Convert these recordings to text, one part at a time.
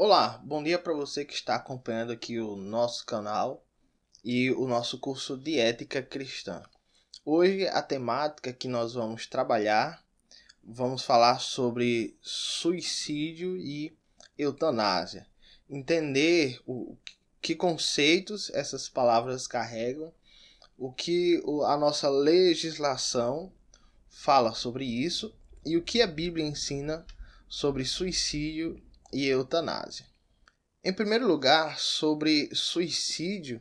Olá, bom dia para você que está acompanhando aqui o nosso canal e o nosso curso de Ética Cristã. Hoje a temática que nós vamos trabalhar, vamos falar sobre suicídio e eutanásia. Entender que conceitos essas palavras carregam, o que a nossa legislação fala sobre isso e o que a Bíblia ensina sobre suicídio e eutanásia. Em primeiro lugar, sobre suicídio,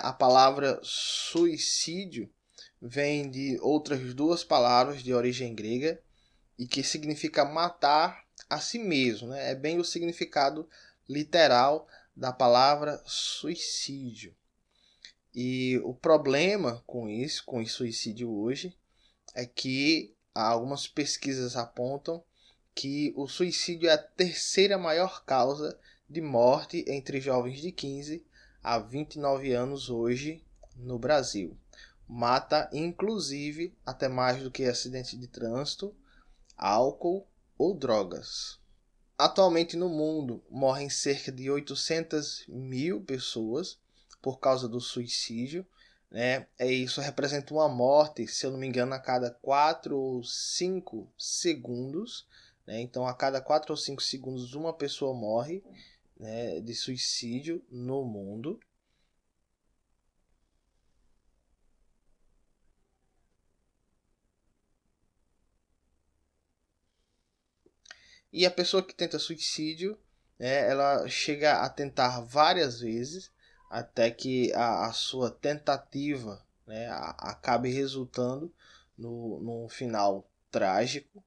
a palavra suicídio vem de outras duas palavras de origem grega e que significa matar a si mesmo. É bem o significado literal da palavra suicídio. E o problema com isso, com o suicídio hoje, é que algumas pesquisas apontam que o suicídio é a terceira maior causa de morte entre jovens de 15 a 29 anos hoje no Brasil. Mata inclusive até mais do que acidente de trânsito, álcool ou drogas. Atualmente no mundo morrem cerca de 800 mil pessoas por causa do suicídio. Isso representa uma morte, se eu não me engano, a cada 4 ou 5 segundos. Então, a cada 4 ou 5 segundos, uma pessoa morre de suicídio no mundo. E a pessoa que tenta suicídio, ela chega a tentar várias vezes até que a sua tentativa acabe resultando no final trágico.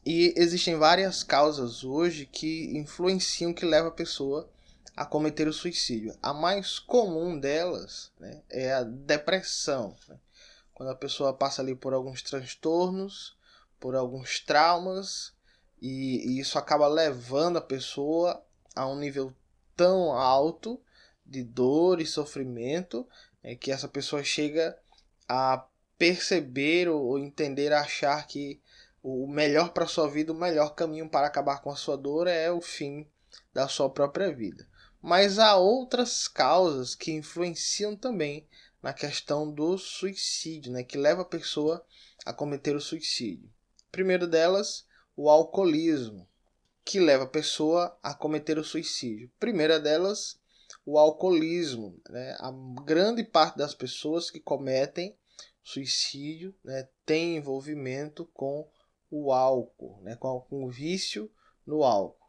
E existem várias causas hoje que influenciam, que levam a pessoa a cometer o suicídio. A mais comum delas é a depressão. Quando a pessoa passa ali por alguns transtornos, por alguns traumas, e isso acaba levando a pessoa a um nível tão alto de dor e sofrimento que essa pessoa chega a perceber ou entender, achar que o melhor para a sua vida, o melhor caminho para acabar com a sua dor é o fim da sua própria vida. Mas há outras causas que influenciam também na questão do suicídio, que leva a pessoa a cometer o suicídio. Primeiro delas, o alcoolismo, que leva a pessoa a cometer o suicídio. Primeira delas, o alcoolismo. A grande parte das pessoas que cometem suicídio tem envolvimento com o álcool, com o vício no álcool.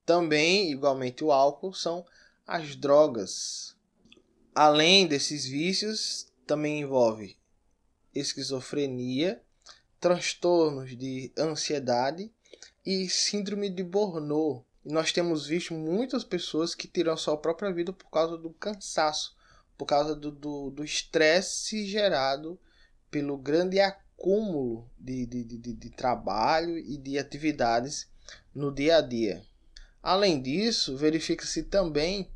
Também, igualmente, o álcool são as drogas. Além desses vícios, também envolve esquizofrenia, transtornos de ansiedade e síndrome de Burnout. E nós temos visto muitas pessoas que tiram a sua própria vida por causa do cansaço, por causa do estresse gerado pelo grande acúmulo de trabalho e de atividades no dia a dia. Além disso, verifica-se também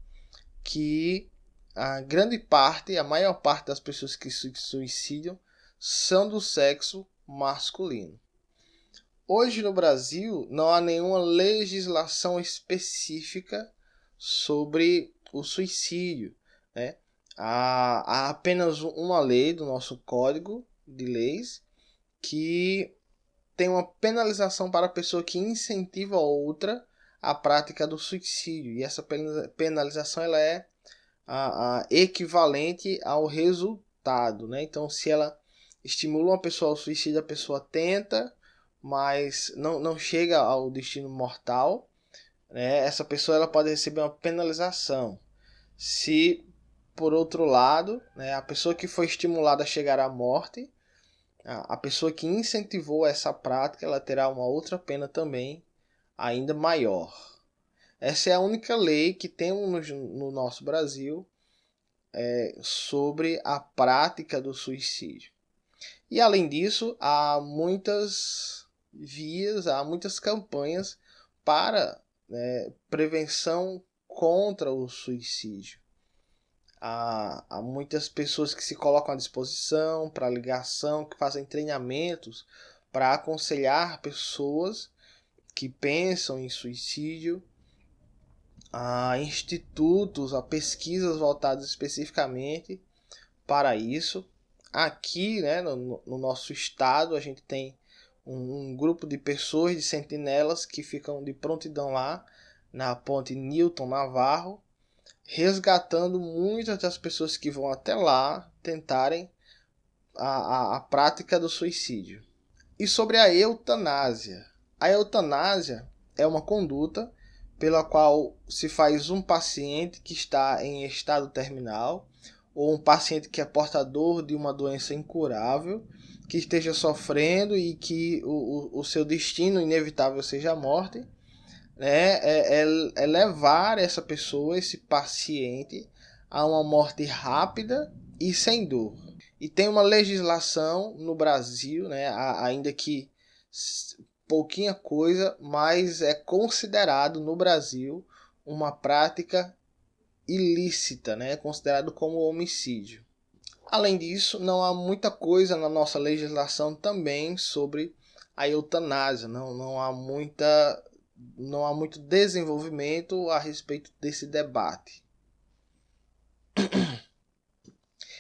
que a maior parte das pessoas que se suicidam são do sexo masculino. Hoje no Brasil não há nenhuma legislação específica sobre o suicídio. Há apenas uma lei do nosso Código de Leis que tem uma penalização para a pessoa que incentiva outra à prática do suicídio. E essa penalização ela é equivalente ao resultado. Então, se ela estimula uma pessoa ao suicídio, a pessoa tenta, mas não chega ao destino mortal, essa pessoa ela pode receber uma penalização. Se, por outro lado, a pessoa que foi estimulada a chegar à morte, a pessoa que incentivou essa prática, ela terá uma outra pena também, ainda maior. Essa é a única lei que temos no nosso Brasil sobre a prática do suicídio. E além disso, há muitas vias, há muitas campanhas para prevenção contra o suicídio. Há muitas pessoas que se colocam à disposição para ligação, que fazem treinamentos para aconselhar pessoas que pensam em suicídio a institutos, a pesquisas voltadas especificamente para isso. Aqui, né, no nosso estado, a gente tem um grupo de pessoas, de sentinelas, que ficam de prontidão lá na ponte Newton Navarro, resgatando muitas das pessoas que vão até lá tentarem a prática do suicídio. E sobre a eutanásia. A eutanásia é uma conduta pela qual se faz um paciente que está em estado terminal ou um paciente que é portador de uma doença incurável, que esteja sofrendo e que o seu destino inevitável seja a morte, né? É levar essa pessoa, esse paciente, a uma morte rápida e sem dor. E tem uma legislação no Brasil, né, ainda que pouquinha coisa, mas é considerado no Brasil uma prática ilícita, né, considerado como homicídio. Além disso, não há muita coisa na nossa legislação também sobre a eutanásia, não há muito desenvolvimento a respeito desse debate.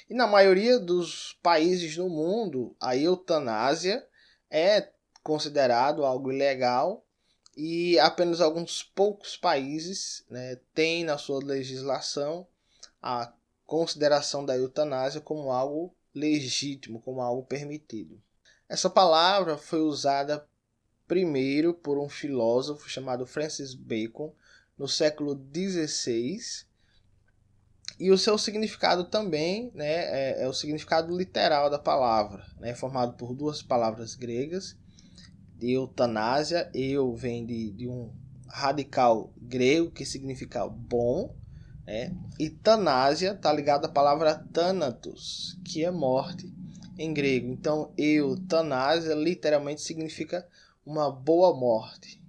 E na maioria dos países do mundo, a eutanásia é considerado algo ilegal e apenas alguns poucos países, né, têm na sua legislação a consideração da eutanásia como algo legítimo, como algo permitido. Essa palavra foi usada primeiro por um filósofo chamado Francis Bacon no século XVI. E o seu significado também, né, é o significado literal da palavra, né, formado por duas palavras gregas. Eutanásia, vem de um radical grego que significa bom, né, e tanásia está ligado à palavra thanatos, que é morte em grego. Então, eutanásia literalmente significa uma boa morte.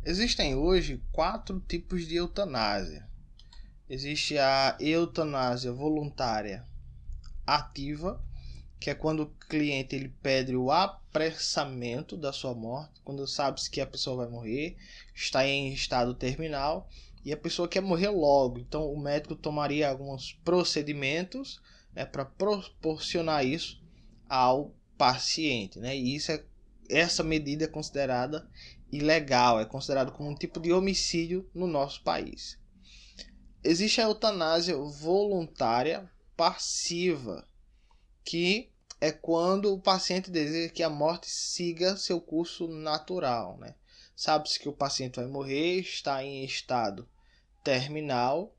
Existem hoje 4 tipos de eutanásia. Existe a eutanásia voluntária ativa, que é quando o cliente ele pede o apressamento da sua morte, quando sabe-se que a pessoa vai morrer, está em estado terminal e a pessoa quer morrer logo. Então o médico tomaria alguns procedimentos, né, para proporcionar isso ao paciente, né? E essa medida é considerada ilegal, é considerado como um tipo de homicídio no nosso país. Existe a eutanásia voluntária passiva, que é quando o paciente deseja que a morte siga seu curso natural, né? Sabe-se que o paciente vai morrer, está em estado terminal,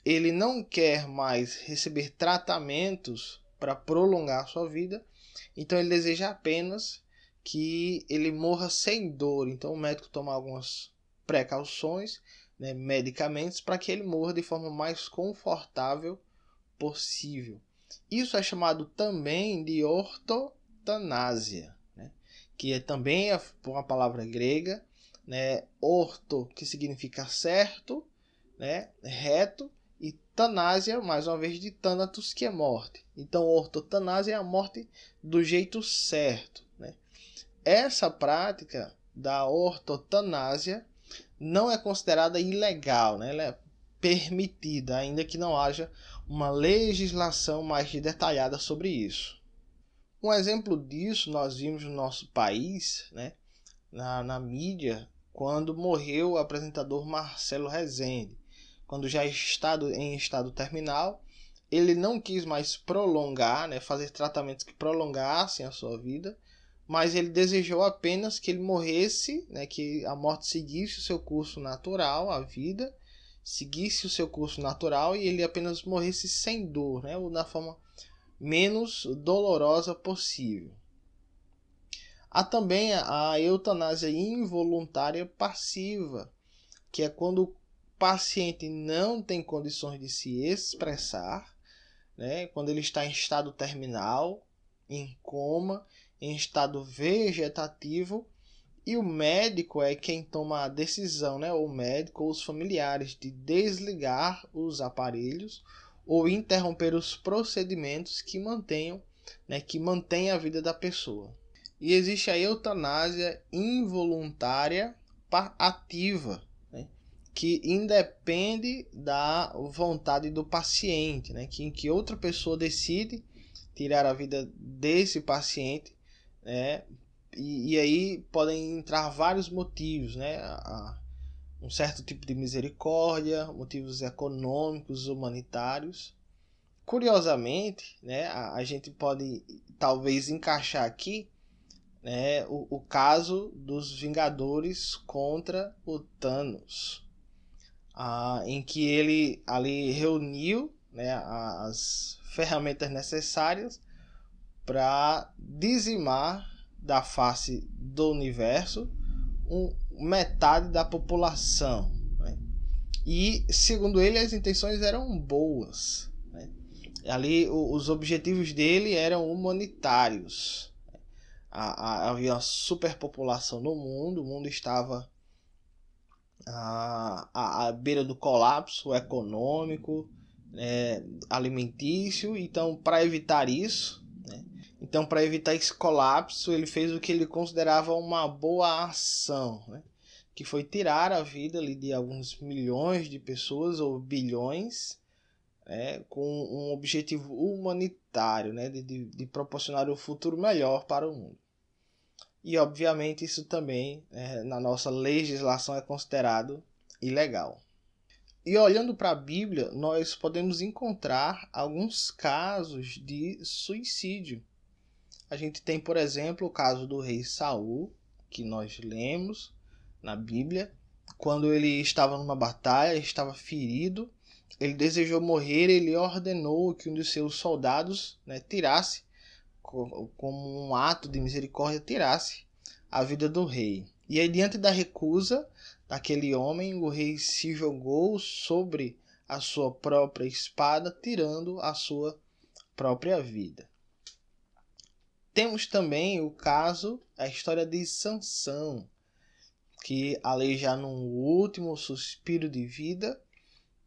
ele não quer mais receber tratamentos para prolongar sua vida, então ele deseja apenas que ele morra sem dor. Então o médico toma algumas precauções, né, medicamentos, para que ele morra de forma mais confortável possível. Isso é chamado também de ortotanásia, né, que também é uma palavra grega, né, orto, que significa certo, né, reto, e tanásia, mais uma vez, de thanatos, que é morte. Então, ortotanásia é a morte do jeito certo, né. Essa prática da ortotanásia não é considerada ilegal, né? Ela é permitida, ainda que não haja uma legislação mais detalhada sobre isso. Um exemplo disso nós vimos no nosso país, né? na mídia, quando morreu o apresentador Marcelo Rezende. Quando já em estado terminal, ele não quis mais prolongar, né? Fazer tratamentos que prolongassem a sua vida, mas ele desejou apenas que ele morresse, né, que a morte seguisse o seu curso natural, a vida seguisse o seu curso natural e ele apenas morresse sem dor, né, ou da forma menos dolorosa possível. Há também a eutanásia involuntária passiva, que é quando o paciente não tem condições de se expressar, né, quando ele está em estado terminal, em coma, em estado vegetativo, e o médico é quem toma a decisão, né? O médico ou os familiares, de desligar os aparelhos ou interromper os procedimentos que mantenham, né, que mantém a vida da pessoa. E existe a eutanásia involuntária ativa, né, que independe da vontade do paciente, né? Que outra pessoa decide tirar a vida desse paciente, né? E aí podem entrar vários motivos, né? Um certo tipo de misericórdia, motivos econômicos, humanitários. Curiosamente, né, a gente pode talvez encaixar aqui, né, o caso dos Vingadores contra o Thanos, em que ele ali reuniu, né, as ferramentas necessárias para dizimar da face do universo metade da população, né? E segundo ele as intenções eram boas, né? Ali os objetivos dele eram humanitários. Havia uma superpopulação no mundo, o mundo estava à beira do colapso econômico, alimentício. Então, para evitar isso, né? Então, para evitar esse colapso, ele fez o que ele considerava uma boa ação, né? Que foi tirar a vida ali de alguns milhões de pessoas ou bilhões, com um objetivo humanitário, né? De proporcionar um futuro melhor para o mundo. E obviamente isso também, na nossa legislação, é considerado ilegal. E olhando para a Bíblia, nós podemos encontrar alguns casos de suicídio. A gente tem, por exemplo, o caso do rei Saul, que nós lemos na Bíblia. Quando ele estava numa batalha, estava ferido, ele desejou morrer, ele ordenou que um dos seus soldados, né, tirasse, como um ato de misericórdia, tirasse a vida do rei. E aí, diante da recusa daquele homem, o rei se jogou sobre a sua própria espada, tirando a sua própria vida. Temos também o caso, a história de Sansão, que ali já no último suspiro de vida,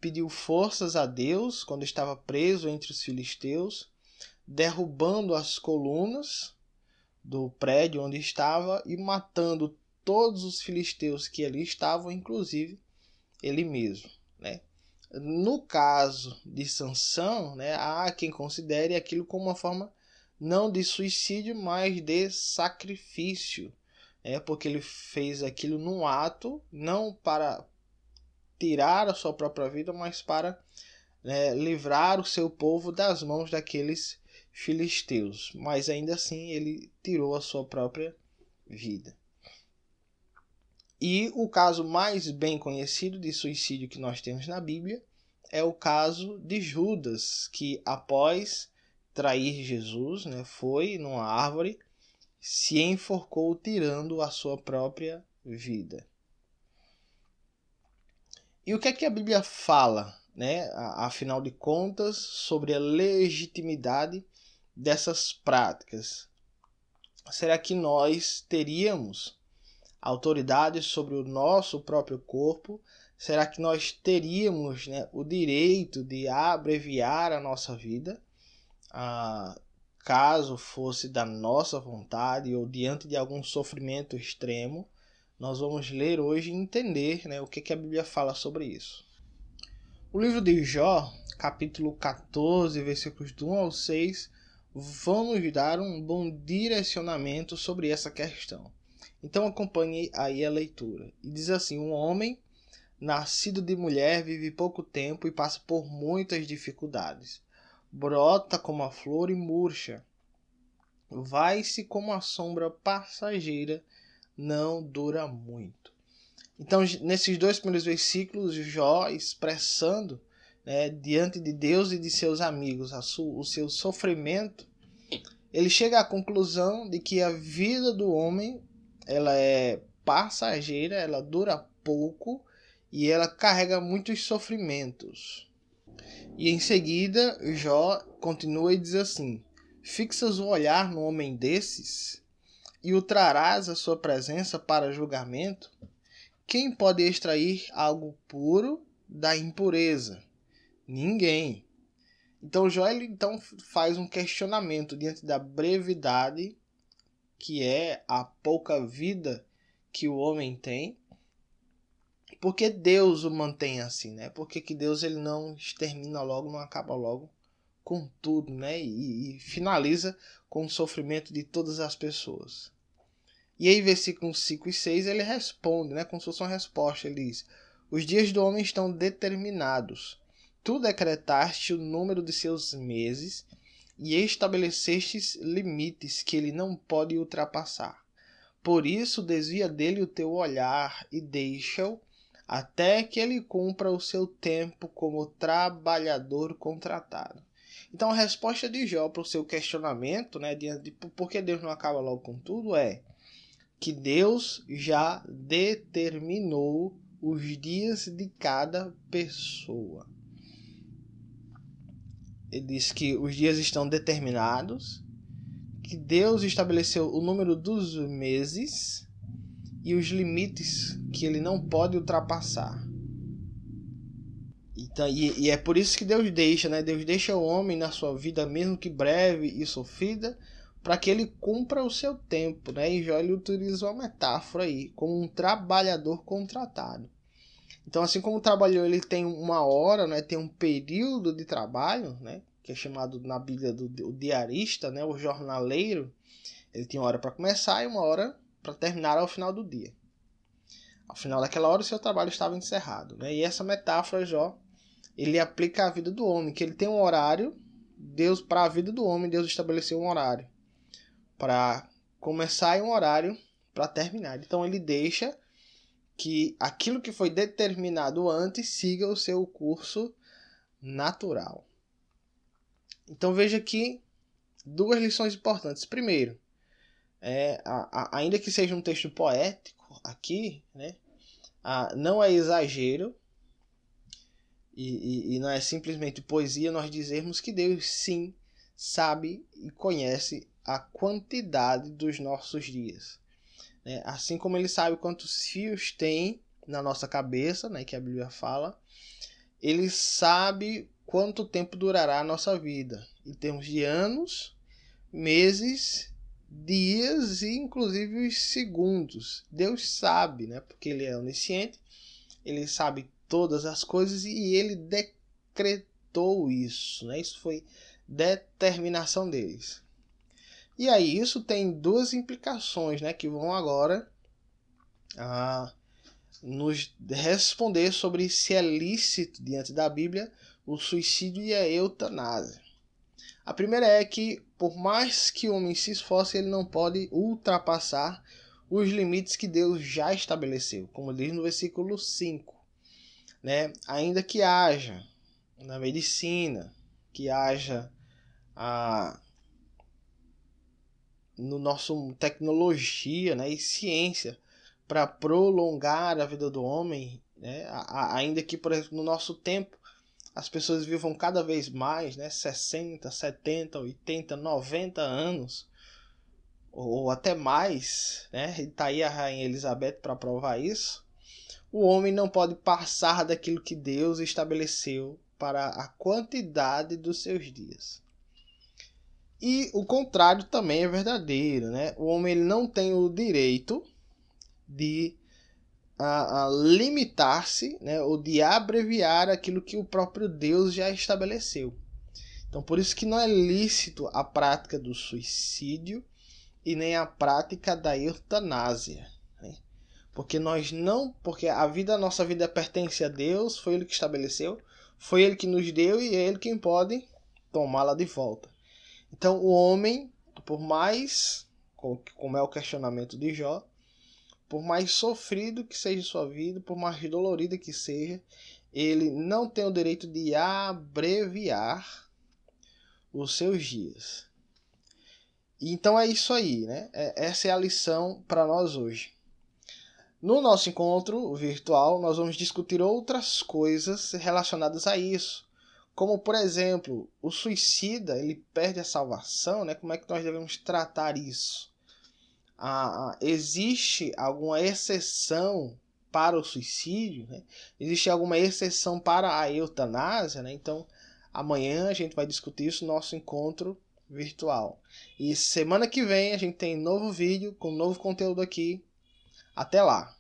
pediu forças a Deus quando estava preso entre os filisteus, derrubando as colunas do prédio onde estava e matando todos os filisteus que ali estavam, inclusive ele mesmo, né? No caso de Sansão, né, há quem considere aquilo como uma forma não de suicídio, mas de sacrifício, porque ele fez aquilo num ato não para tirar a sua própria vida, mas para livrar o seu povo das mãos daqueles filisteus. Mas ainda assim ele tirou a sua própria vida. E o caso mais bem conhecido de suicídio que nós temos na Bíblia é o caso de Judas, que após trair Jesus, né, foi numa árvore, se enforcou tirando a sua própria vida. E o que é que a Bíblia fala, né, afinal de contas, sobre a legitimidade dessas práticas? Será que nós teríamos autoridade sobre o nosso próprio corpo? Será que nós teríamos, né, o direito de abreviar a nossa vida, caso fosse da nossa vontade ou diante de algum sofrimento extremo? Nós vamos ler hoje e entender, né, o que a Bíblia fala sobre isso. O livro de Jó, capítulo 14, versículos do 1 ao 6, vão nos dar um bom direcionamento sobre essa questão. Então acompanhe aí a leitura. E diz assim: um homem nascido de mulher vive pouco tempo e passa por muitas dificuldades. Brota como a flor e murcha. Vai-se como a sombra passageira, não dura muito. Então, nesses dois primeiros versículos, Jó expressando, né, diante de Deus e de seus amigos o seu sofrimento, ele chega à conclusão de que a vida do homem ela é passageira, ela dura pouco e ela carrega muitos sofrimentos. E em seguida, Jó continua e diz assim: fixas o olhar no homem desses e o trarás à sua presença para julgamento? Quem pode extrair algo puro da impureza? Ninguém. Então Jó faz um questionamento diante da brevidade, que é a pouca vida que o homem tem, Por que Deus o mantém assim, né? Por que Deus ele não extermina logo, não acaba logo com tudo, né? E finaliza com o sofrimento de todas as pessoas. E aí, versículos 5 e 6, ele responde, né? Como se fosse uma resposta. Ele diz: os dias do homem estão determinados. Tu decretaste o número de seus meses e estabelecestes limites que ele não pode ultrapassar. Por isso, desvia dele o teu olhar e deixa-o até que ele cumpra o seu tempo como trabalhador contratado. Então, a resposta de Jó para o seu questionamento, né, diante de por que Deus não acaba logo com tudo, é que Deus já determinou os dias de cada pessoa. Ele diz que os dias estão determinados, que Deus estabeleceu o número dos meses e os limites que ele não pode ultrapassar. Então, e é por isso que Deus deixa, né? Deus deixa o homem na sua vida, mesmo que breve e sofrida, para que ele cumpra o seu tempo, né? E Jó ele utiliza uma metáfora aí, como um trabalhador contratado. Então, assim como o trabalhador ele tem uma hora, né? Tem um período de trabalho, né? Que é chamado na Bíblia do diarista, né? O jornaleiro. Ele tem uma hora para começar e uma hora para terminar ao final do dia. Ao final daquela hora o seu trabalho estava encerrado, né? E essa metáfora Jó, ele aplica à vida do homem, que ele tem um horário, Deus para a vida do homem, Deus estabeleceu um horário para começar e um horário para terminar. Então ele deixa que aquilo que foi determinado antes siga o seu curso natural. Então veja aqui duas lições importantes. Primeiro, ainda que seja um texto poético aqui, né, não é exagero e não é simplesmente poesia nós dizermos que Deus sim sabe e conhece a quantidade dos nossos dias. Né? Assim como ele sabe quantos fios tem na nossa cabeça, né, que a Bíblia fala, ele sabe quanto tempo durará a nossa vida, em termos de anos, meses, dias e inclusive os segundos. Deus sabe, né? Porque ele é onisciente, ele sabe todas as coisas e ele decretou isso, né? Isso foi determinação deles. E aí isso tem duas implicações, né? Que vão agora nos responder sobre se é lícito diante da Bíblia o suicídio e a eutanásia. A primeira é que, por mais que o homem se esforce, ele não pode ultrapassar os limites que Deus já estabeleceu, como diz no versículo 5. Né? Ainda que haja na medicina, que haja no nosso tecnologia, né, e ciência para prolongar a vida do homem, né? Ainda que, por exemplo, no nosso tempo, as pessoas vivam cada vez mais, né? 60, 70, 80, 90 anos, ou até mais, né? E está aí a Rainha Elizabeth para provar isso. O homem não pode passar daquilo que Deus estabeleceu para a quantidade dos seus dias. E o contrário também é verdadeiro, né? O homem ele não tem o direito de limitar-se, né, ou de abreviar aquilo que o próprio Deus já estabeleceu. Então, por isso que não é lícito a prática do suicídio e nem a prática da eutanásia, né? Porque a nossa vida pertence a Deus, foi Ele que estabeleceu, foi Ele que nos deu e é Ele quem pode tomá-la de volta. Então, o homem, por mais, como é o questionamento de Jó, por mais sofrido que seja sua vida, por mais dolorida que seja, ele não tem o direito de abreviar os seus dias. Então é isso aí, né? Essa é a lição para nós hoje. No nosso encontro virtual, nós vamos discutir outras coisas relacionadas a isso. Como, por exemplo, o suicida, ele perde a salvação, né? Como é que nós devemos tratar isso? Existe alguma exceção para o suicídio, né? Existe alguma exceção para a eutanásia, né? Então, amanhã a gente vai discutir isso no nosso encontro virtual. E semana que vem a gente tem novo vídeo com novo conteúdo aqui. Até lá!